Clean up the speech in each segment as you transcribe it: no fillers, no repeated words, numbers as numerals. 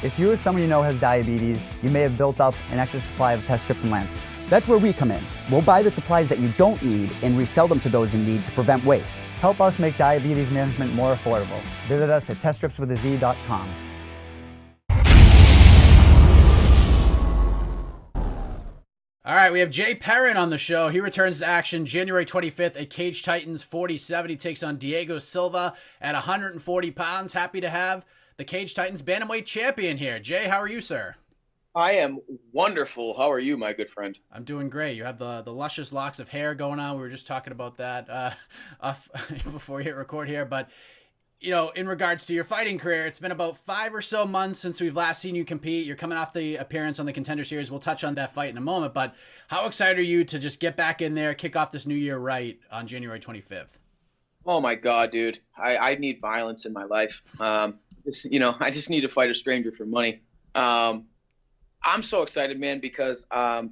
If you or someone you know has diabetes, you may have built up an extra supply of test strips and lancets. That's where we come in. We'll buy the supplies that you don't need and resell them to those in need to prevent waste. Help us make diabetes management more affordable. Visit us at teststripswithaz.com. All right, we have Jay Perrin on the show. He returns to action January 25th at Cage Titans 47. He takes on Diego Silva at 140 pounds. Happy to have the Cage Titans bantamweight champion here. Jay, how are you, sir? I am wonderful. How are you, my good friend? I'm doing great. You have the luscious locks of hair going on. We were just talking about that before we hit record here. But, you know, in regards to your fighting career, it's been about 5 or so months since we've last seen you compete. You're coming off the appearance on the Contender series. We'll touch on that fight in a moment. But how excited are you to just get back in there, kick off this new year right on January 25th? Oh, my God, dude. I need violence in my life. I just need to fight a stranger for money. I'm so excited, man, because the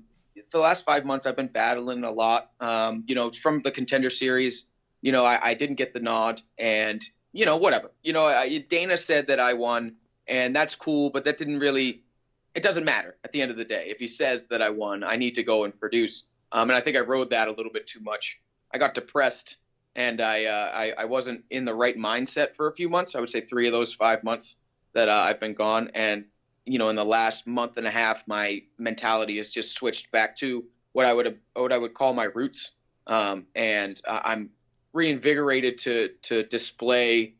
last 5 months I've been battling a lot. From the Contender series, I didn't get the nod, and whatever. Dana said that I won, and that's cool, but that didn't really – it doesn't matter at the end of the day. If he says that I won, I need to go and produce. And I think I rode that a little bit too much. I got depressed, and I wasn't in the right mindset for a few months. I would say 3 of those 5 months that I've been gone. And, in the last month and a half, my mentality has just switched back to what I would call my roots. And I'm reinvigorated to display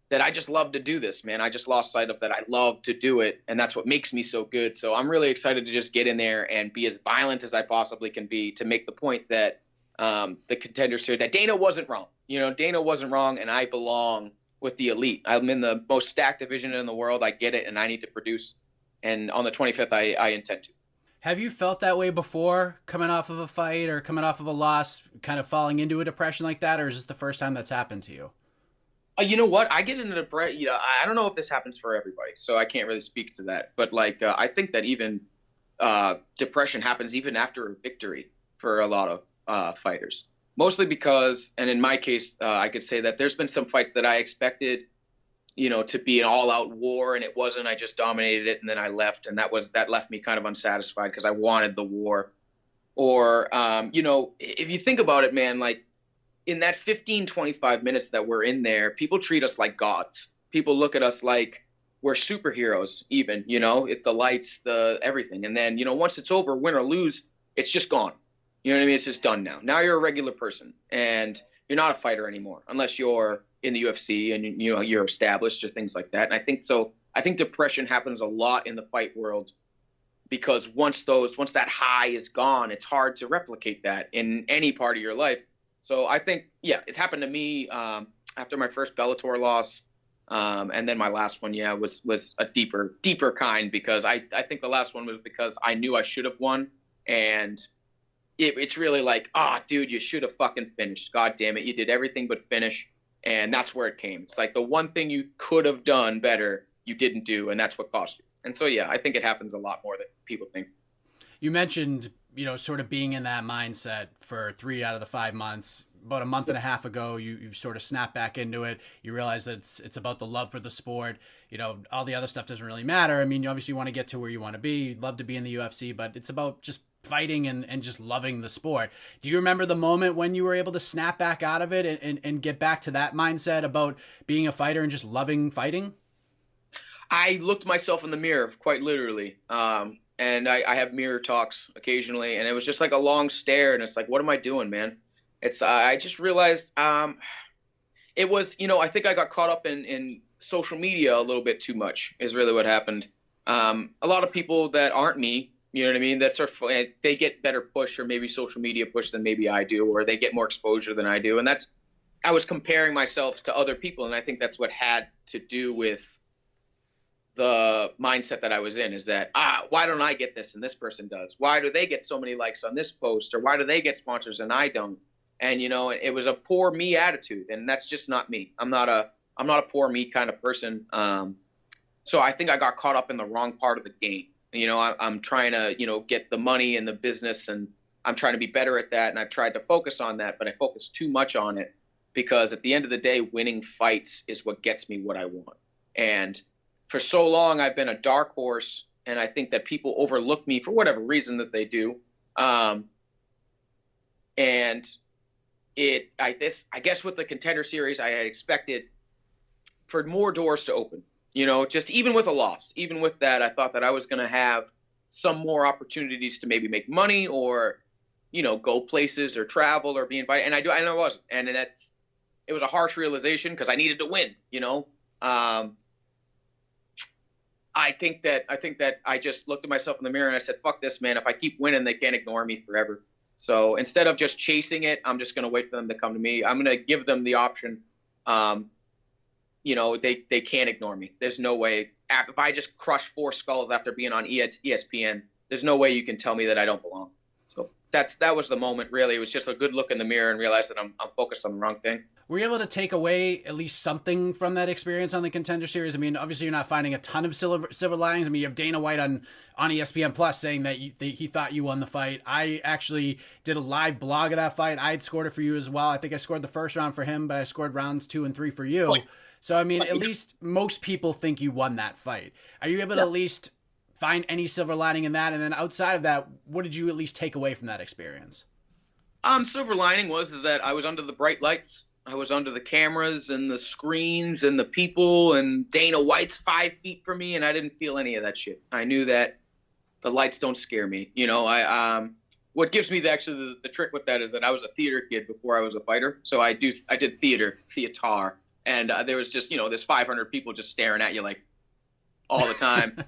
that I just love to do this, man. I just lost sight of that. I love to do it, and that's what makes me so good. So I'm really excited to just get in there and be as violent as I possibly can be to make the point that the Contender series, that Dana wasn't wrong. Dana wasn't wrong, and I belong with the elite. I'm in the most stacked division in the world. I get it, and I need to produce. And on the 25th, I intend to. Have you felt that way before, coming off of a fight or coming off of a loss, kind of falling into a depression like that, or is this the first time that's happened to you? You know what? I get into depression. I don't know if this happens for everybody, so I can't really speak to that. But I think that even depression happens even after a victory for a lot of fighters. Mostly because, and in my case, I could say that there's been some fights that I expected to be an all-out war, and it wasn't. I just dominated it, and then I left, and that left me kind of unsatisfied because I wanted the war. Or, if you think about it, man, in that 15, 25 minutes that we're in there, people treat us like gods. People look at us like we're superheroes even, the lights, the everything. And then, once it's over, win or lose, it's just gone. You know what I mean? It's just done now. Now you're a regular person, and you're not a fighter anymore unless you're in the UFC and you're established or things like that. And I think depression happens a lot in the fight world because once that high is gone, it's hard to replicate that in any part of your life. So I think, it's happened to me after my first Bellator loss. And then my last one, was a deeper kind because I think the last one was because I knew I should have won. And it's really like, dude, you should have fucking finished. God damn it. You did everything but finish. And that's where it came. It's like the one thing you could have done better, you didn't do, and that's what cost you. And so, I think it happens a lot more than people think. You mentioned, sort of being in that mindset for 3 out of the 5 months. About a month and a half ago, you've sort of snapped back into it. You realize that it's about the love for the sport. All the other stuff doesn't really matter. I mean, you obviously want to get to where you want to be. You'd love to be in the UFC, but it's about just fighting and just loving the sport. Do you remember the moment when you were able to snap back out of it and get back to that mindset about being a fighter and just loving fighting? I looked myself in the mirror, quite literally. And I have mirror talks occasionally, and it was just like a long stare, and it's like, what am I doing, man? I just realized it was, I think I got caught up in social media a little bit too much is really what happened. A lot of people that aren't me, you know what I mean? They get better push or maybe social media push than maybe I do, or they get more exposure than I do. And I was comparing myself to other people. And I think that's what had to do with the mindset that I was in, is that, why don't I get this and this person does? Why do they get so many likes on this post? Or why do they get sponsors and I don't? And, it was a poor me attitude, and that's just not me. I'm not a poor me kind of person. So I think I got caught up in the wrong part of the game. I'm trying to, get the money and the business, and I'm trying to be better at that. And I've tried to focus on that, but I focus too much on it because at the end of the day, winning fights is what gets me what I want. And for so long I've been a dark horse, and I think that people overlook me for whatever reason that they do. And I guess with the Contender series, I had expected for more doors to open. Just even with a loss, even with that, I thought that I was going to have some more opportunities to maybe make money or, go places or travel or be invited. And I wasn't. And it was a harsh realization because I needed to win, I think that I just looked at myself in the mirror and I said, fuck this, man. If I keep winning, they can't ignore me forever. So instead of just chasing it, I'm just going to wait for them to come to me. I'm going to give them the option. They can't ignore me. There's no way. If I just crush 4 skulls after being on ESPN, there's no way you can tell me that I don't belong. So that was the moment, really. It was just a good look in the mirror and realize that I'm focused on the wrong thing. Were you able to take away at least something from that experience on the Contender series? I mean, obviously you're not finding a ton of silver linings. I mean, you have Dana White on ESPN Plus saying that he thought you won the fight. I actually did a live blog of that fight. I had scored it for you as well. I think I scored the first round for him, but I scored rounds 2 and 3 for you. So, I mean, at least most people think you won that fight. Are you able to at least find any silver lining in that? And then outside of that, what did you at least take away from that experience? Silver lining is that I was under the bright lights. I was under the cameras and the screens and the people, and Dana White's 5 feet from me, and I didn't feel any of that shit. I knew that the lights don't scare me. What gives me the trick with that is that I was a theater kid before I was a fighter. So I did theater, and there was just, there's 500 people just staring at you like all the time.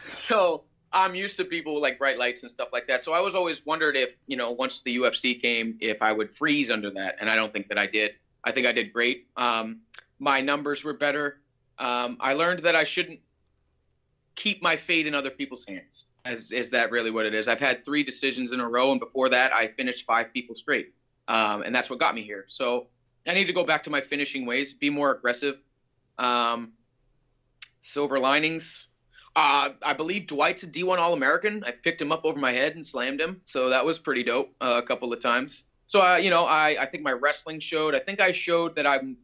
So I'm used to people like bright lights and stuff like that. So I was always wondered if, once the UFC came, if I would freeze under that. And I don't think that I did. I think I did great. My numbers were better. I learned that I shouldn't keep my fate in other people's hands. Is that really what it is? I've had 3 decisions in a row, and before that, I finished 5 people straight. And that's what got me here. So I need to go back to my finishing ways, be more aggressive. Silver linings. I believe Dwight's a D1 All-American. I picked him up over my head and slammed him. So that was pretty dope a couple of times. So, I think my wrestling showed. I think I showed that I'm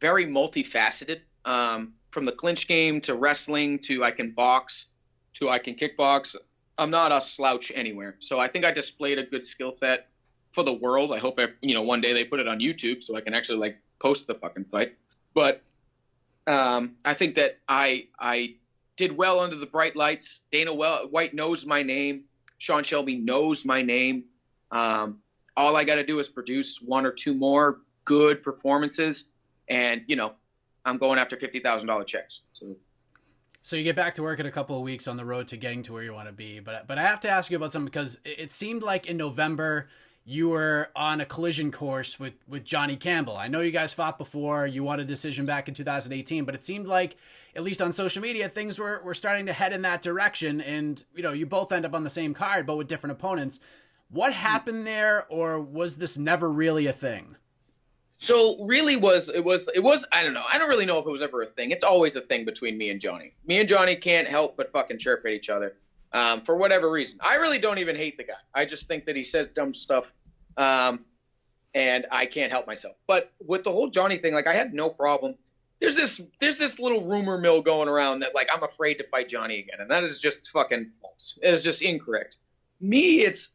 very multifaceted, from the clinch game to wrestling to I can box to I can kickbox. I'm not a slouch anywhere. So I think I displayed a good skill set for the world. I hope, one day they put it on YouTube so I can actually, post the fucking fight. But I think that I did well under the bright lights. Dana White knows my name. Sean Shelby knows my name. All I got to do is produce 1 or 2 more good performances, and I'm going after $50,000 checks. So you get back to work in a couple of weeks on the road to getting to where you want to be. But I have to ask you about something, because it seemed like in November you were on a collision course with Johnny Campbell. I know you guys fought before. You won a decision back in 2018, but it seemed like, at least on social media, things were starting to head in that direction. And you both end up on the same card, but with different opponents. What happened there, or was this never really a thing? So really it was, I don't know. I don't really know if it was ever a thing. It's always a thing between me and Johnny. Me and Johnny can't help but fucking chirp at each other, for whatever reason. I really don't even hate the guy. I just think that he says dumb stuff, and I can't help myself. But with the whole Johnny thing, I had no problem. There's this little rumor mill going around that I'm afraid to fight Johnny again, and that is just fucking false. It is just incorrect. Me, it's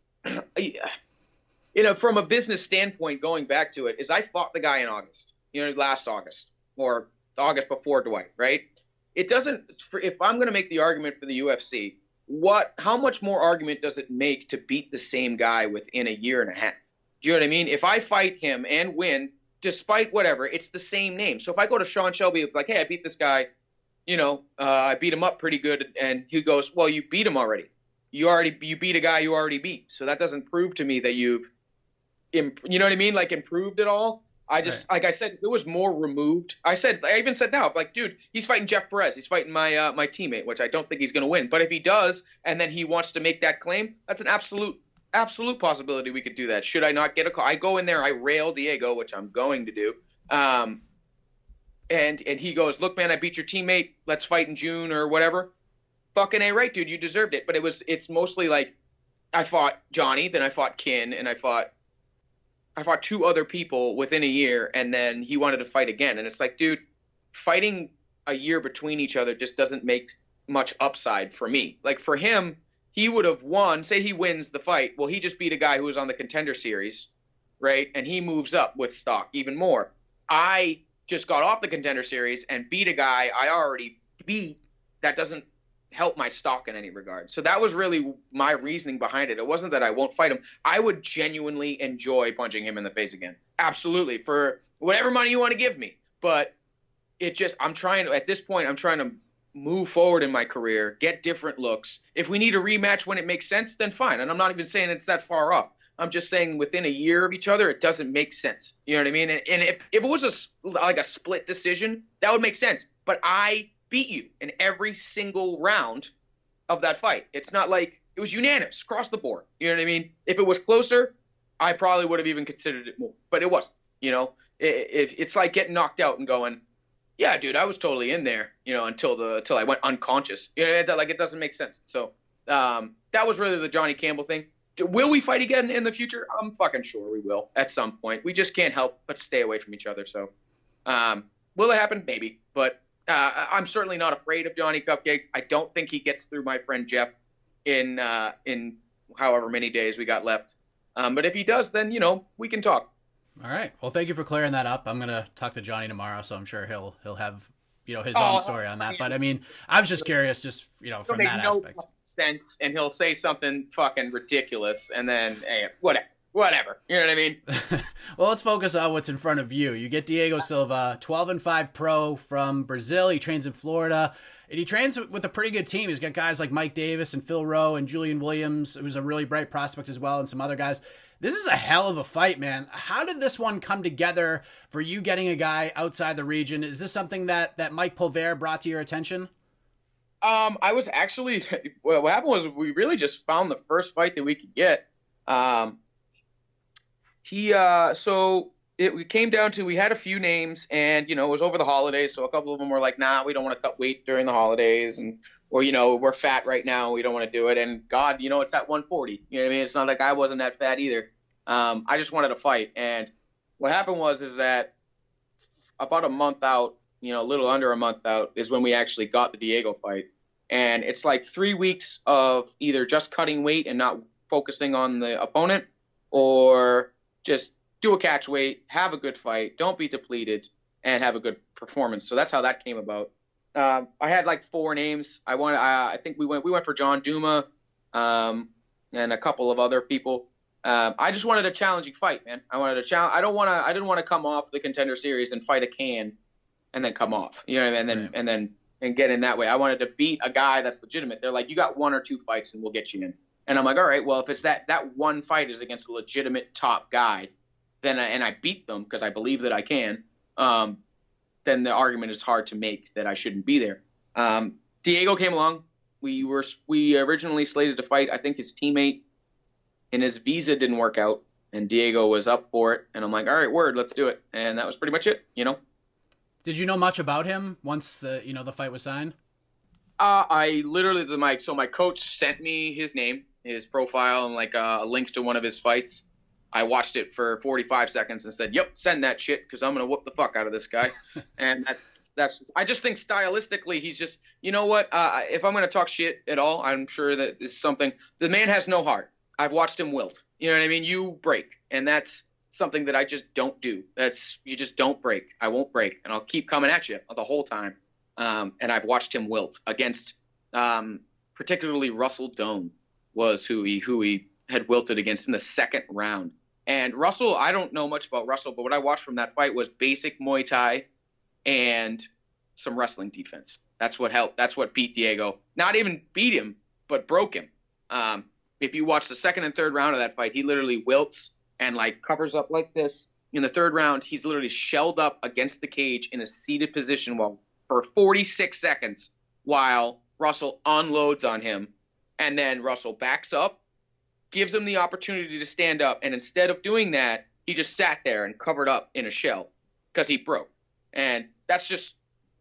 from a business standpoint, going back to it, is I fought the guy in August, last August or August before Dwight, right? It doesn't, if I'm going to make the argument for the UFC, how much more argument does it make to beat the same guy within a year and a half? Do you know what I mean? If I fight him and win, despite whatever, it's the same name. So if I go to Sean Shelby, hey, I beat this guy, I beat him up pretty good. And he goes, well, you beat him already. You beat a guy you already beat. So that doesn't prove to me that you've, you know what I mean? Improved it all. I just, right. Like I said, it was more removed. I even said now, dude, he's fighting Jeff Perez. He's fighting my teammate, which I don't think he's going to win. But if he does, and then he wants to make that claim, that's an absolute possibility we could do that. Should I not get a call? I go in there, I rail Diego, which I'm going to do. And he goes, look, man, I beat your teammate. Let's fight in June or whatever. Fucking A right, dude, you deserved it. But it's mostly I fought Johnny, then I fought Kin, and I fought 2 other people within a year, and then he wanted to fight again. And it's dude, fighting a year between each other just doesn't make much upside for me. Like for him, he would have won. Say he wins the fight. Well, he just beat a guy who was on the Contender series, right? And he moves up with stock even more. I just got off the Contender series and beat a guy I already beat. That doesn't help my stock in any regard. So that was really my reasoning behind it. It wasn't that I won't fight him. I would genuinely enjoy punching him in the face again. Absolutely. For whatever money you want to give me. But at this point, I'm trying to move forward in my career, get different looks. If we need a rematch when it makes sense, then fine. And I'm not even saying it's that far off. I'm just saying within a year of each other, it doesn't make sense. You know what I mean? And if it was like a split decision, that would make sense. But I beat you in every single round of that fight. It's not like it was unanimous across the board. You know what I mean? If it was closer, I probably would have even considered it more. But it wasn't. You know, it's like getting knocked out and going, yeah, dude, I was totally in there, you know, until I went unconscious. You know, it doesn't make sense. So that was really the Johnny Campbell thing. Will we fight again in the future? I'm fucking sure we will at some point. We just can't help but stay away from each other. So will it happen? Maybe. But I'm certainly not afraid of Johnny Cupcakes. I don't think he gets through my friend Jeff in however many days we got left. But if he does, then, you know, we can talk. All right. Well, thank you for clearing that up. I'm going to talk to Johnny tomorrow, so I'm sure he'll have, you know, his own story on that. But I mean, I was just curious, just, you know, from that aspect. Sense, and he'll say something fucking ridiculous, and then hey, whatever. You know what I mean? Well, let's focus on what's in front of you. You get Diego Silva, 12-5 pro from Brazil. He trains in Florida, and he trains with a pretty good team. He's got guys like Mike Davis and Phil Rowe and Julian Williams, who's a really bright prospect as well, and some other guys. This is a hell of a fight, man. How did this one come together for you getting a guy outside the region? Is this something that Mike Pulver brought to your attention? I was actually, what happened was we really just found the first fight that we could get. We came down to, we had a few names, and, you know, it was over the holidays. So a couple of them were like, nah, we don't want to cut weight during the holidays. Or, you know, we're fat right now. We don't want to do it. And God, you know, it's at 140. You know what I mean? It's not like I wasn't that fat either. I just wanted to fight. And what happened is that about a month out, you know, a little under a month out is when we actually got the Diego fight. And it's like 3 weeks of either just cutting weight and not focusing on the opponent, or just do a catch weight, have a good fight, don't be depleted, and have a good performance. So that's how that came about. I had like 4 names. I think we went for John Duma, and a couple of other people. I just wanted a challenging fight, man. I wanted a challenge. I didn't want to come off the Contender series and fight a can, and then come off. You know, and get in that way. I wanted to beat a guy that's legitimate. They're like, you got 1 or 2 fights, and we'll get you in. And I'm like, all right, well, if it's that one fight is against a legitimate top guy, then I beat them because I believe that I can, then the argument is hard to make that I shouldn't be there. Diego came along. We originally slated to fight, I think, his teammate, and his visa didn't work out, and Diego was up for it. And I'm like, all right, word, let's do it. And that was pretty much it, you know. Did you know much about him once the fight was signed? I literally, my coach sent me his name, his profile, and like a link to one of his fights. I watched it for 45 seconds and said, yep, send that shit, because I'm going to whoop the fuck out of this guy. And I just think stylistically, he's just, you know what, if I'm going to talk shit at all, I'm sure that is something, the man has no heart. I've watched him wilt. You know what I mean? You break. And that's something that I just don't do. You just don't break. I won't break. And I'll keep coming at you the whole time. And I've watched him wilt against, particularly Russell Doan was who he had wilted against in the second round. And Russell, I don't know much about Russell, but what I watched from that fight was basic Muay Thai and some wrestling defense. That's what helped. That's what beat Diego. Not even beat him, but broke him. If you watch the second and third round of that fight, he literally wilts and like covers up like this. In the third round, he's literally shelled up against the cage in a seated position for 46 seconds while Russell unloads on him. And then Russell backs up, gives him the opportunity to stand up, and instead of doing that, he just sat there and covered up in a shell because he broke. And that's just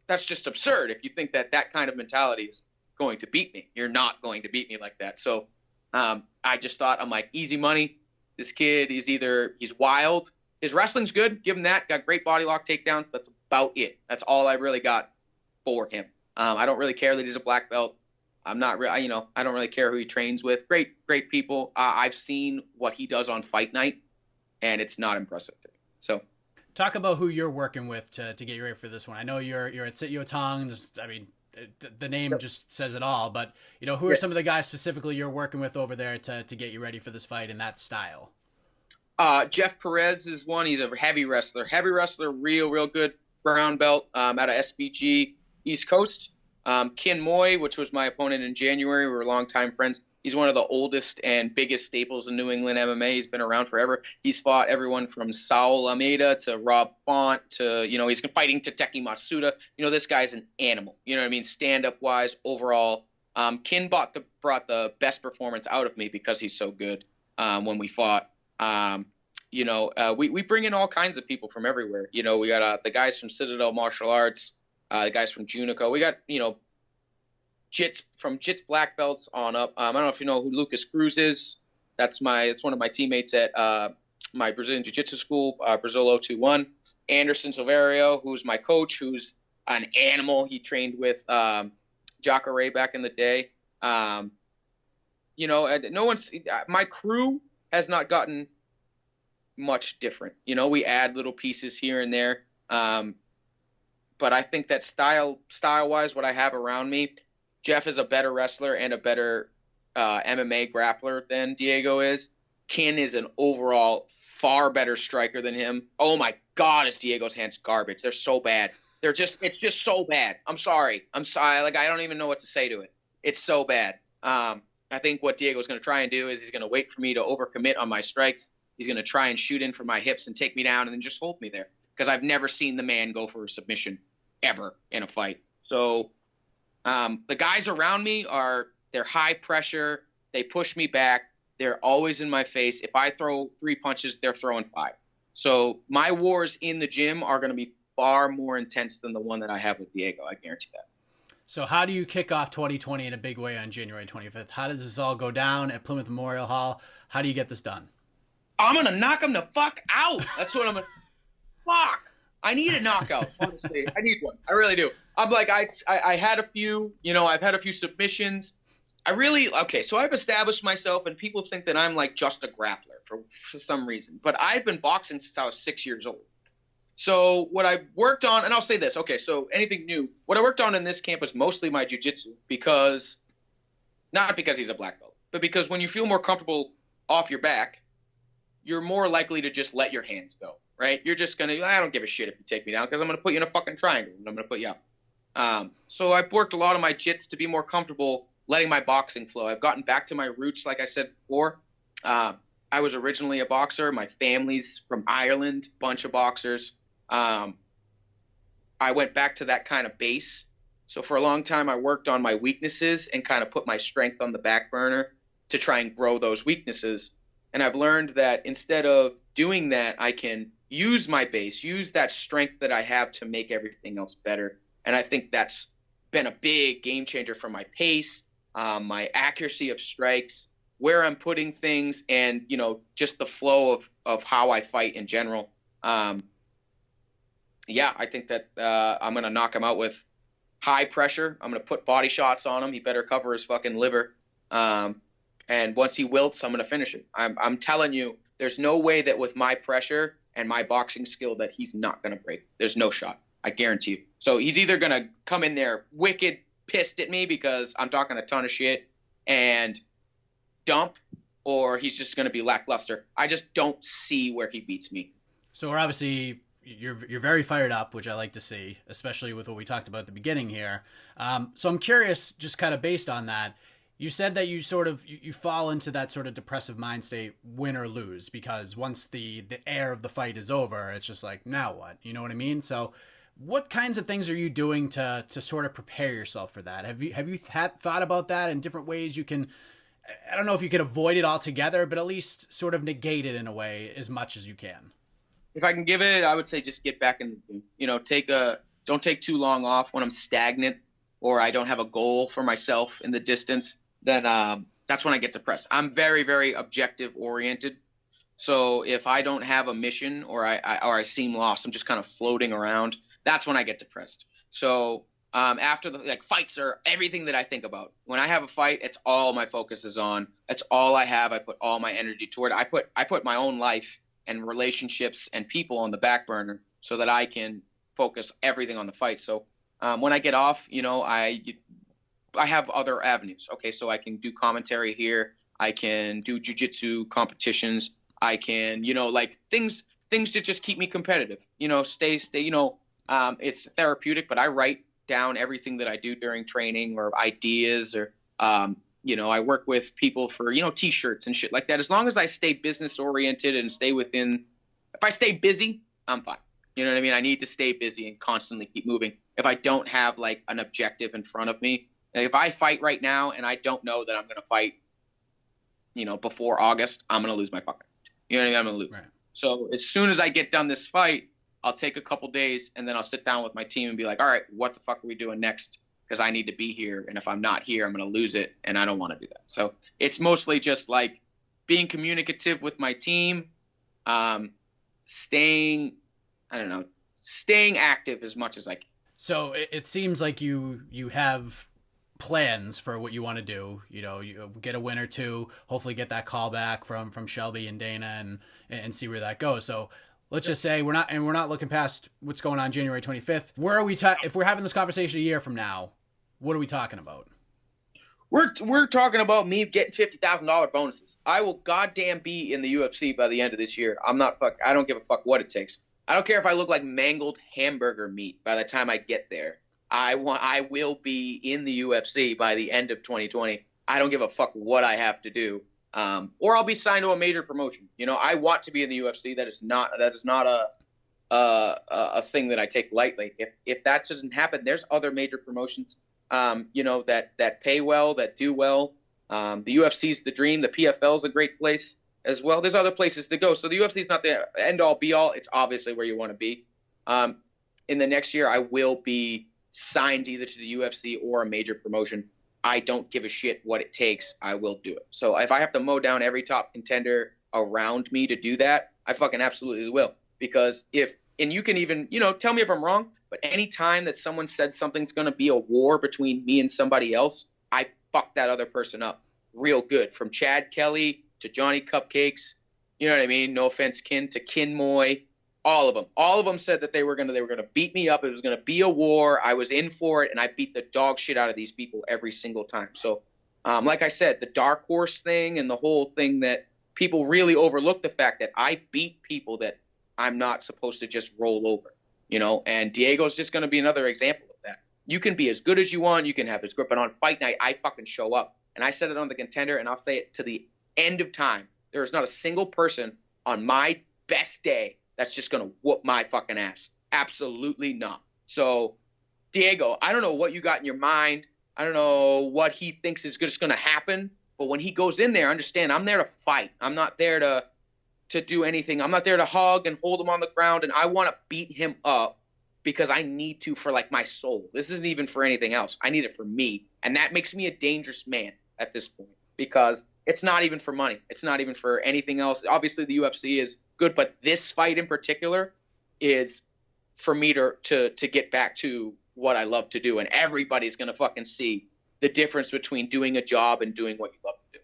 absurd if you think that kind of mentality is going to beat me. You're not going to beat me like that. So I just thought, I'm like, easy money. This kid is he's wild. His wrestling's good. Give him that. Got great body lock takedowns. That's about it. That's all I really got for him. I don't really care that he's a black belt. I'm not, I don't really care who he trains with. Great people. I've seen what he does on fight night, and it's not impressive to me. So, talk about who you're working with to get you ready for this one. I know you're at Sityo Tong. The name just says it all. But who are some of the guys specifically you're working with over there to get you ready for this fight in that style? Jeff Perez is one. He's a heavy wrestler, real good brown belt out of SBG East Coast. Kin Moy, which was my opponent in January. We were longtime friends. He's one of the oldest and biggest staples in New England MMA. He's been around forever. He's fought everyone from Saul Almeida to Rob Font to, he's fighting Tateki Matsuda. This guy's an animal. You know what I mean? Stand-up wise, overall. Kin brought the best performance out of me because he's so good when we fought. We bring in all kinds of people from everywhere. We got the guys from Citadel Martial Arts, the guys from Junico. We got, Jits from Jits black belts on up. I don't know if you know who Lucas Cruz is. It's one of my teammates at my Brazilian Jiu-Jitsu school, Brazil 021. Anderson Silverio, who's my coach, who's an animal. He trained with Jacare back in the day. My crew has not gotten much different. We add little pieces here and there. But I think that style-wise, what I have around me, Jeff is a better wrestler and a better MMA grappler than Diego is. Kin is an overall far better striker than him. Oh my God, is Diego's hands garbage. They're so bad. It's just so bad. I'm sorry. Like, I don't even know what to say to it. It's so bad. I think what Diego's going to try and do is he's going to wait for me to overcommit on my strikes. He's going to try and shoot in for my hips and take me down and then just hold me there. Because I've never seen the man go for a submission ever in a fight. So the guys around me they're high pressure. They push me back. They're always in my face. If I throw 3 punches, they're throwing 5. So my wars in the gym are going to be far more intense than the one that I have with Diego. I guarantee that. So how do you kick off 2020 in a big way on January 25th? How does this all go down at Plymouth Memorial Hall? How do you get this done? I'm going to knock him the fuck out. That's what I'm going to – fuck. I need a knockout, honestly. I need one. I really do. I'm like, I had a few, I've had a few submissions. So I've established myself, and people think that I'm like just a grappler for some reason. But I've been boxing since I was 6 years old. So what I worked on, and I'll say this, okay, so anything new, what I worked on in this camp was mostly my jiu-jitsu not because he's a black belt, but because when you feel more comfortable off your back, you're more likely to just let your hands go. Right? You're just going to, I don't give a shit if you take me down because I'm going to put you in a fucking triangle and I'm going to put you up. So I've worked a lot of my jits to be more comfortable letting my boxing flow. I've gotten back to my roots, like I said before. I was originally a boxer. My family's from Ireland, bunch of boxers. I went back to that kind of base. So for a long time, I worked on my weaknesses and kind of put my strength on the back burner to try and grow those weaknesses. And I've learned that instead of doing that, I can use my base, use that strength that I have to make everything else better. And I think that's been a big game changer for my pace, my accuracy of strikes, where I'm putting things, and, just the flow of how I fight in general. I think that I'm going to knock him out with high pressure. I'm going to put body shots on him. He better cover his fucking liver. And once he wilts, I'm going to finish it. I'm telling you, there's no way that with my pressure and my boxing skill that he's not going to break. There's no shot. I guarantee you. So he's either going to come in there wicked pissed at me because I'm talking a ton of shit and dump, or he's just going to be lackluster. I just don't see where he beats me. So we're obviously you're very fired up, which I like to see, especially with what we talked about at the beginning here. So I'm curious, just kind of based on that, you said that you sort of you fall into that sort of depressive mind state, win or lose, because once the air of the fight is over, it's just like, now what? You know what I mean? So what kinds of things are you doing to sort of prepare yourself for that? Have you thought about that in different ways you can, I don't know if you could avoid it altogether, but at least sort of negate it in a way as much as you can? If I can give it, I would say just get back in the game. Don't take too long off when I'm stagnant or I don't have a goal for myself in the distance. Then that's when I get depressed. I'm very, very objective oriented. So if I don't have a mission or I seem lost, I'm just kind of floating around, that's when I get depressed. So After the fights are everything that I think about. When I have a fight, it's all my focus is on. That's all I have. I put all my energy toward. I put my own life and relationships and people on the back burner so that I can focus everything on the fight. So when I get off, I have other avenues. Okay, so I can do commentary here. I can do jiu-jitsu competitions. I can, things to just keep me competitive. Stay. It's therapeutic, but I write down everything that I do during training or ideas or, I work with people for, t-shirts and shit like that. As long as I stay business oriented and if I stay busy, I'm fine. You know what I mean? I need to stay busy and constantly keep moving. If I don't have an objective in front of me, if I fight right now and I don't know that I'm going to fight, before August, I'm going to lose my fucking mind. You know what I mean? I'm going to lose. Right. So as soon as I get done this fight, I'll take a couple days and then I'll sit down with my team and be like, all right, what the fuck are we doing next? Because I need to be here. And if I'm not here, I'm going to lose it. And I don't want to do that. So it's mostly just being communicative with my team, staying active as much as I can. So it seems like you have plans for what you want to do. You get a win or two, hopefully get that call back from Shelby and Dana and see where that goes. So let's just say we're not looking past what's going on January 25th. Where are we if we're having this conversation a year from now, what are we talking about? We're talking about me getting $50,000 bonuses. I will goddamn be in the UFC by the end of this year. I don't give a fuck what it takes. I don't care if I look like mangled hamburger meat by the time I get there. I will be in the UFC by the end of 2020. I don't give a fuck what I have to do. Or I'll be signed to a major promotion. I want to be in the UFC. That is not a thing that I take lightly. If that doesn't happen, there's other major promotions, that pay well, that do well. The UFC's the dream. The PFL's a great place as well. There's other places to go. So the UFC is not the end all be all. It's obviously where you want to be. In the next year, I will be signed either to the UFC or a major promotion. I don't give a shit what it takes. I will do it. So if I have to mow down every top contender around me to do that, I fucking absolutely will. Because and you can even, tell me if I'm wrong, but any time that someone said something's going to be a war between me and somebody else, I fuck that other person up real good. From Chad Kelly to Johnny Cupcakes, you know what I mean? No offense, Kin, to Kinmoy. All of them said that they were gonna beat me up. It was gonna be a war. I was in for it, and I beat the dog shit out of these people every single time. So, like I said, the dark horse thing and the whole thing that people really overlook the fact that I beat people that I'm not supposed to just roll over, And Diego's just gonna be another example of that. You can be as good as you want. You can have this grip, but on fight night, I fucking show up, and I said it on the Contender, and I'll say it to the end of time. There is not a single person on my best day that's just going to whoop my fucking ass. Absolutely not. So, Diego, I don't know what you got in your mind. I don't know what he thinks is just going to happen. But when he goes in there, understand, I'm there to fight. I'm not there to do anything. I'm not there to hug and hold him on the ground. And I want to beat him up because I need to for my soul. This isn't even for anything else. I need it for me. And that makes me a dangerous man at this point because it's not even for money. It's not even for anything else. Obviously, the UFC is good, but this fight in particular is for me to get back to what I love to do. And everybody's going to fucking see the difference between doing a job and doing what you love to do.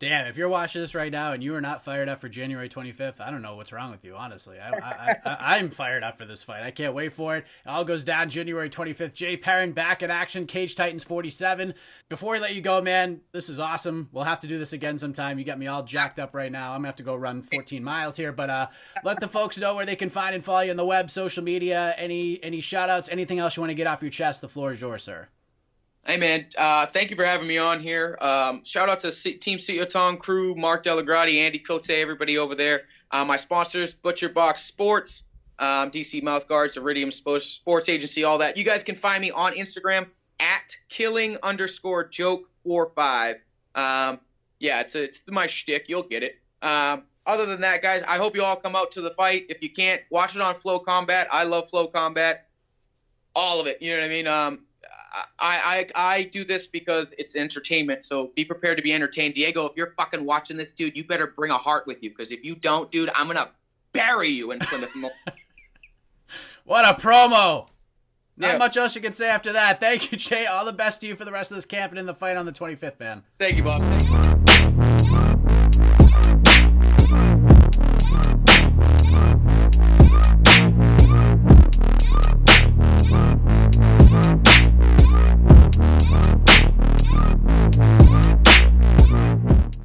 Damn, if you're watching this right now and you are not fired up for January 25th, I don't know what's wrong with you, honestly. I'm fired up for this fight. I can't wait for it. It all goes down January 25th. Jay Perrin back in action, Cage Titans 47. Before we let you go, man, this is awesome. We'll have to do this again sometime. You got me all jacked up right now. I'm going to have to go run 14 miles here, but let the folks know where they can find and follow you on the web, social media, any shout-outs, anything else you want to get off your chest. The floor is yours, sir. Hey, man, thank you for having me on here. Shout out to Team Siotong crew, Mark Delagrati, Andy Cote, everybody over there. My sponsors, Butcher Box Sports, DC Mouthguards, Iridium Sports Agency, all that. You guys can find me on Instagram at killing_joke45. Yeah, it's my shtick. You'll get it. Other than that, guys, I hope you all come out to the fight. If you can't, watch it on Flow Combat. I love Flow Combat. All of it. You know what I mean? I do this because it's entertainment, so be prepared to be entertained. Diego, if you're fucking watching this, dude, you better bring a heart with you, because if you don't, dude, I'm going to bury you in Plymouth. What a promo! Not much else you can say after that. Thank you, Jay. All the best to you for the rest of this camp and in the fight on the 25th, man. Thank you, boss.